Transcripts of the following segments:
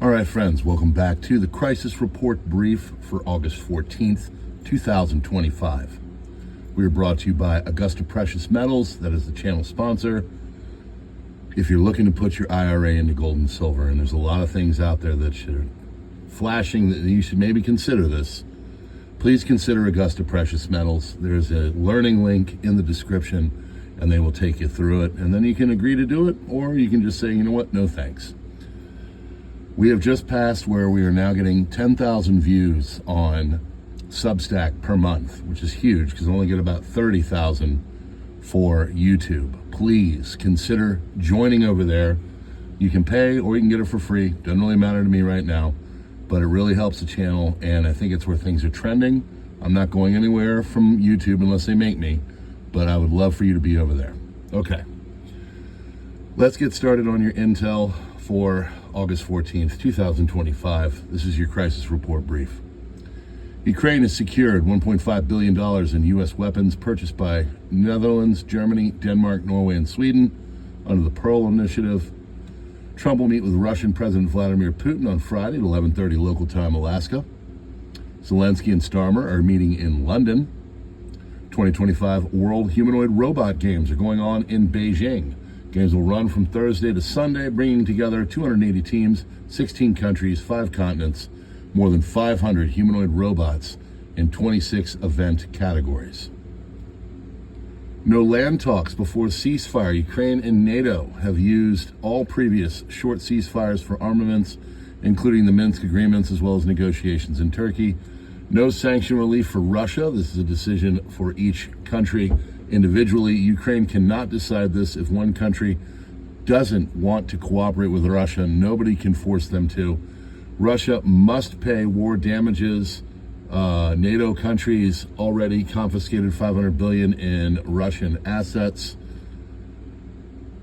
All right, friends, welcome back to the Crisis Report Brief for August 14th, 2025. We are brought to you by Augusta Precious Metals. That is the channel sponsor. If you're looking to put your IRA into gold and silver, and there's a lot of things out there that should flashing that you should maybe consider this, please consider Augusta Precious Metals. There's a learning link in the description, and they will take you through it. And then you can agree to do it, or you can just say, you know what, no thanks. We have just passed where we are now getting 10,000 views on Substack per month, which is huge because I only get about 30,000 for YouTube. Please consider joining over there. You can pay or you can get it for free. Doesn't really matter to me right now, but it really helps the channel, and I think it's where things are trending. I'm not going anywhere from YouTube unless they make me, but I would love for you to be over there. Okay, let's get started on your intel for August 14th, 2025. This is your Crisis Report Brief. Ukraine has secured $1.5 billion in U.S. weapons purchased by Netherlands, Germany, Denmark, Norway, and Sweden under the Pearl Initiative. Trump will meet with Russian President Vladimir Putin on Friday at 11:30 local time, Alaska. Zelensky and Starmer are meeting in London. 2025 World Humanoid Robot Games are going on in Beijing. Games will run from Thursday to Sunday, bringing together 280 teams, 16 countries, 5 continents, more than 500 humanoid robots in 26 event categories. No land talks before ceasefire. Ukraine and NATO have used all previous short ceasefires for armaments, including the Minsk agreements, as well as negotiations in Turkey. No sanction relief for Russia. This is a decision for each country individually. Ukraine cannot decide this. If one country doesn't want to cooperate with Russia, nobody can force them to. Russia must pay war damages. NATO countries already confiscated $500 billion in Russian assets,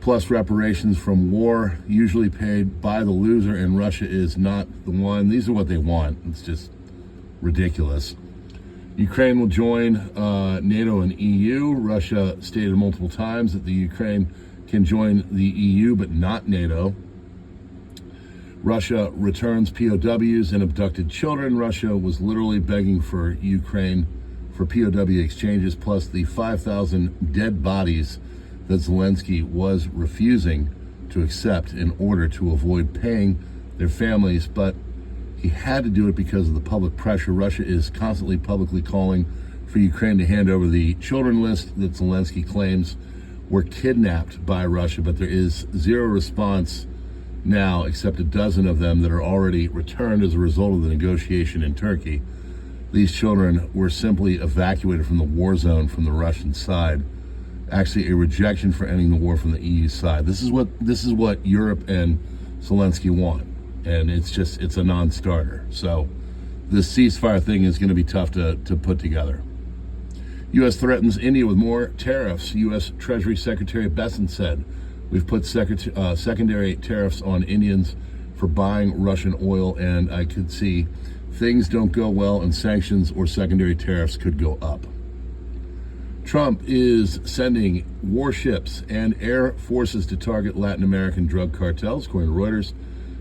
plus reparations from war, usually paid by the loser, and Russia is not the one. These are what they want. It's just ridiculous. Ukraine will join NATO and EU. Russia stated multiple times that the Ukraine can join the EU, but not NATO. Russia returns POWs and abducted children. Russia was literally begging for Ukraine for POW exchanges, plus the 5,000 dead bodies that Zelensky was refusing to accept in order to avoid paying their families. But he had to do it because of the public pressure. Russia is constantly publicly calling for Ukraine to hand over the children list that Zelensky claims were kidnapped by Russia, but there is zero response now, except a dozen of them that are already returned as a result of the negotiation in Turkey. These children were simply evacuated from the war zone from the Russian side. Actually, a rejection for ending the war from the EU side. This is what Europe and Zelensky want, and it's a non-starter. So this ceasefire thing is going to be tough to put together. U.S. threatens India with more tariffs. U.S. Treasury Secretary Bessent said, "We've put secondary tariffs on Indians for buying Russian oil," and I could see things don't go well and sanctions or secondary tariffs could go up. Trump is sending warships and air forces to target Latin American drug cartels, according to Reuters.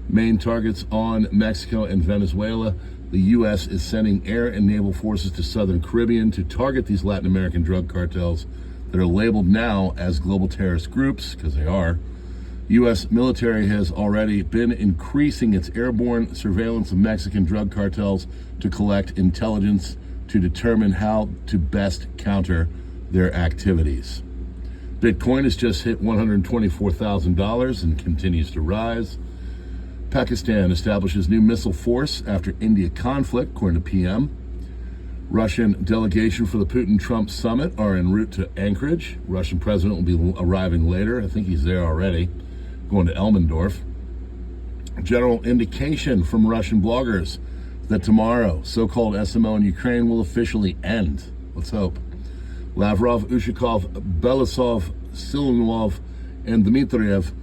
Main targets on Mexico and Venezuela. The U.S. is sending air and naval forces to southern Caribbean to target these Latin American drug cartels that are labeled now as global terrorist groups, because they are. U.S. military has already been increasing its airborne surveillance of Mexican drug cartels to collect intelligence to determine how to best counter their activities. Bitcoin has just hit $124,000 and continues to rise. Pakistan establishes new missile force after India conflict, according to PM. Russian delegation for the Putin-Trump summit are en route to Anchorage. Russian president will be arriving later. I think he's there already, going to Elmendorf. General indication from Russian bloggers that tomorrow, so-called SMO in Ukraine will officially end. Let's hope. Lavrov, Ushakov, Belousov, Siluanov, and Dmitriev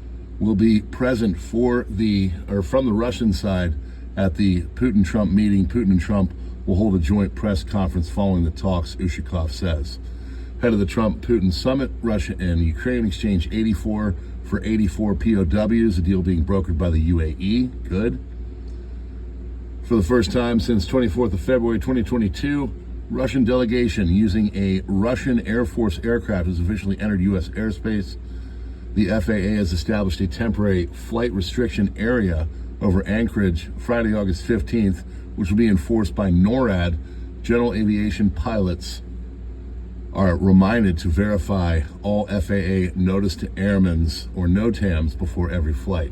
will be present from the Russian side at the Putin-Trump meeting. Putin and Trump will hold a joint press conference following the talks, Ushakov says. Head of the Trump-Putin summit, Russia and Ukraine exchanged 84 for 84 POWs, a deal being brokered by the UAE. Good. For the first time since 24th of February 2022, Russian delegation using a Russian Air Force aircraft has officially entered U.S. airspace. The FAA has established a temporary flight restriction area over Anchorage Friday, August 15th, which will be enforced by NORAD. General aviation pilots are reminded to verify all FAA notice to airmen's or NOTAMs before every flight.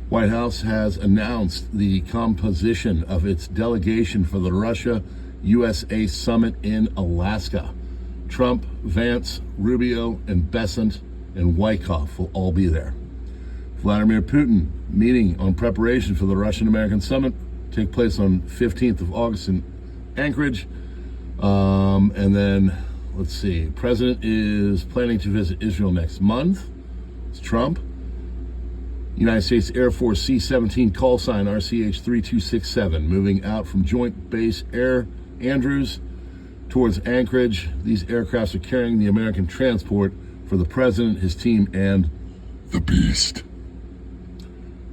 White House has announced the composition of its delegation for the Russia-USA summit in Alaska. Trump, Vance, Rubio, and Bessent and Wyckoff will all be there. Vladimir Putin meeting on preparation for the Russian-American summit take place on 15th of August in Anchorage. And then, let's see, President is planning to visit Israel next month. It's Trump. United States Air Force C-17 call sign RCH-3267 moving out from Joint Base Air Andrews towards Anchorage. These aircrafts are carrying the American transport for the president, his team, and the beast.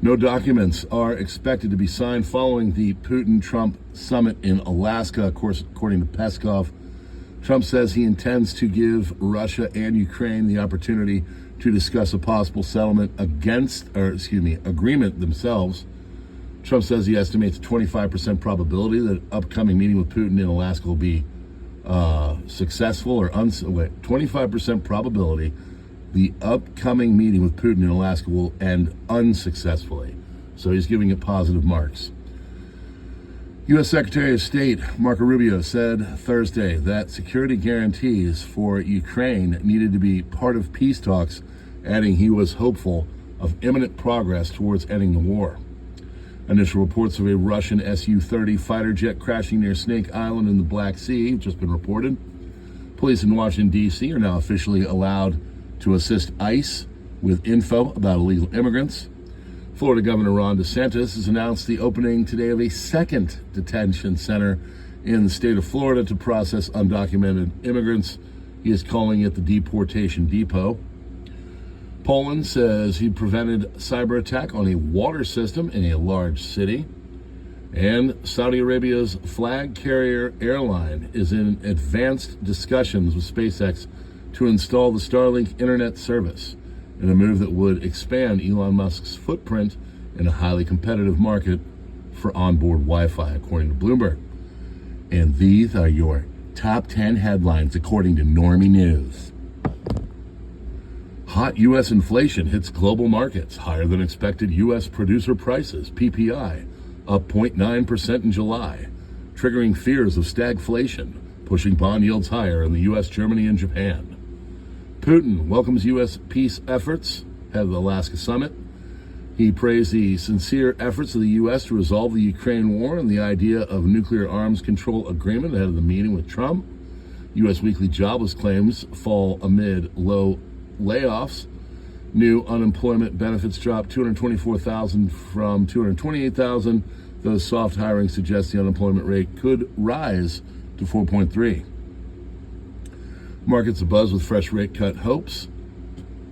No documents are expected to be signed following the Putin-Trump summit in Alaska, of course, according to Peskov. Trump says he intends to give Russia and Ukraine the opportunity to discuss a possible settlement agreement themselves. Trump says he estimates a 25% probability that an upcoming meeting with Putin in Alaska will be successful or 25% probability the upcoming meeting with Putin in Alaska will end unsuccessfully. So he's giving it positive marks. U.S. Secretary of State Marco Rubio said Thursday that security guarantees for Ukraine needed to be part of peace talks, adding he was hopeful of imminent progress towards ending the war. Initial reports of a Russian Su-30 fighter jet crashing near Snake Island in the Black Sea have just been reported. Police in Washington, D.C. are now officially allowed to assist ICE with info about illegal immigrants. Florida Governor Ron DeSantis has announced the opening today of a second detention center in the state of Florida to process undocumented immigrants. He is calling it the deportation depot. Poland says he prevented cyber attack on a water system in a large city. And Saudi Arabia's flag carrier airline is in advanced discussions with SpaceX to install the Starlink internet service in a move that would expand Elon Musk's footprint in a highly competitive market for onboard Wi-Fi, according to Bloomberg. And these are your top 10 headlines according to Normie News. Hot U.S. inflation hits global markets. Higher than expected U.S. producer prices, PPI, up 0.9% in July, triggering fears of stagflation, pushing bond yields higher in the U.S., Germany, and Japan. Putin welcomes U.S. peace efforts ahead of the Alaska summit. He praised the sincere efforts of the U.S. to resolve the Ukraine war and the idea of nuclear arms control agreement ahead of the meeting with Trump. U.S. weekly jobless claims fall amid low layoffs. New unemployment benefits dropped 224,000 from 228,000. Though soft hiring suggests the unemployment rate could rise to 4.3. Markets abuzz with fresh rate cut hopes,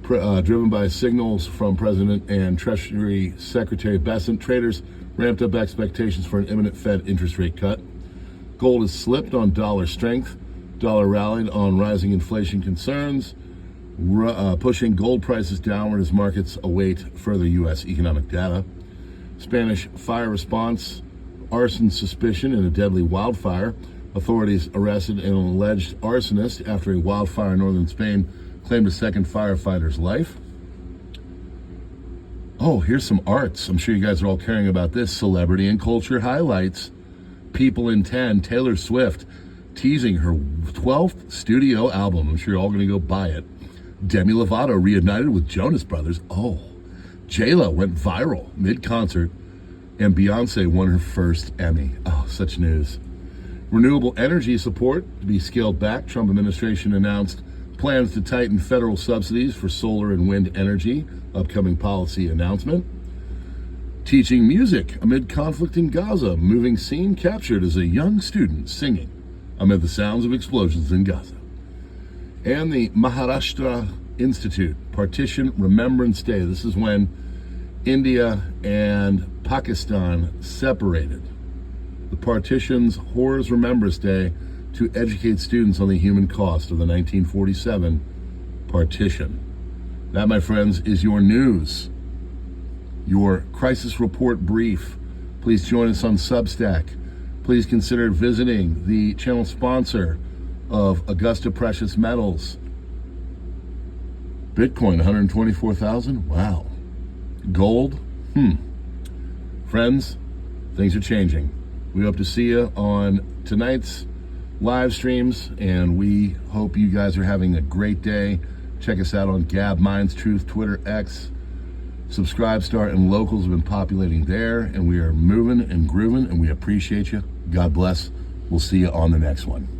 driven by signals from President and Treasury Secretary Bessent. Traders ramped up expectations for an imminent Fed interest rate cut. Gold has slipped on dollar strength. Dollar rallied on rising inflation concerns, pushing gold prices downward as markets await further U.S. economic data. Spanish fire response, arson suspicion in a deadly wildfire. Authorities arrested an alleged arsonist after a wildfire in northern Spain claimed a second firefighter's life. Oh, here's some arts. I'm sure you guys are all caring about this. Celebrity and culture highlights. People in 10, Taylor Swift teasing her 12th studio album. I'm sure you're all going to go buy it. Demi Lovato reunited with Jonas Brothers. Oh, J-Lo went viral mid-concert, and Beyonce won her first Emmy. Oh, such news. Renewable energy support to be scaled back. Trump administration announced plans to tighten federal subsidies for solar and wind energy. Upcoming policy announcement. Teaching music amid conflict in Gaza. Moving scene captured as a young student singing amid the sounds of explosions in Gaza. And the Maharashtra Institute Partition Remembrance Day. This is when India and Pakistan separated. The Partition's Horrors Remembrance Day to educate students on the human cost of the 1947 partition. That, my friends, is your news, your crisis report brief. Please join us on Substack. Please consider visiting the channel sponsor of Augusta Precious Metals. Bitcoin, 124,000. Wow. Gold? Friends, things are changing. We hope to see you on tonight's live streams, and we hope you guys are having a great day. Check us out on Gab, Minds Truth, Twitter, X. Subscribe, Star, and Locals have been populating there, and we are moving and grooving, and we appreciate you. God bless. We'll see you on the next one.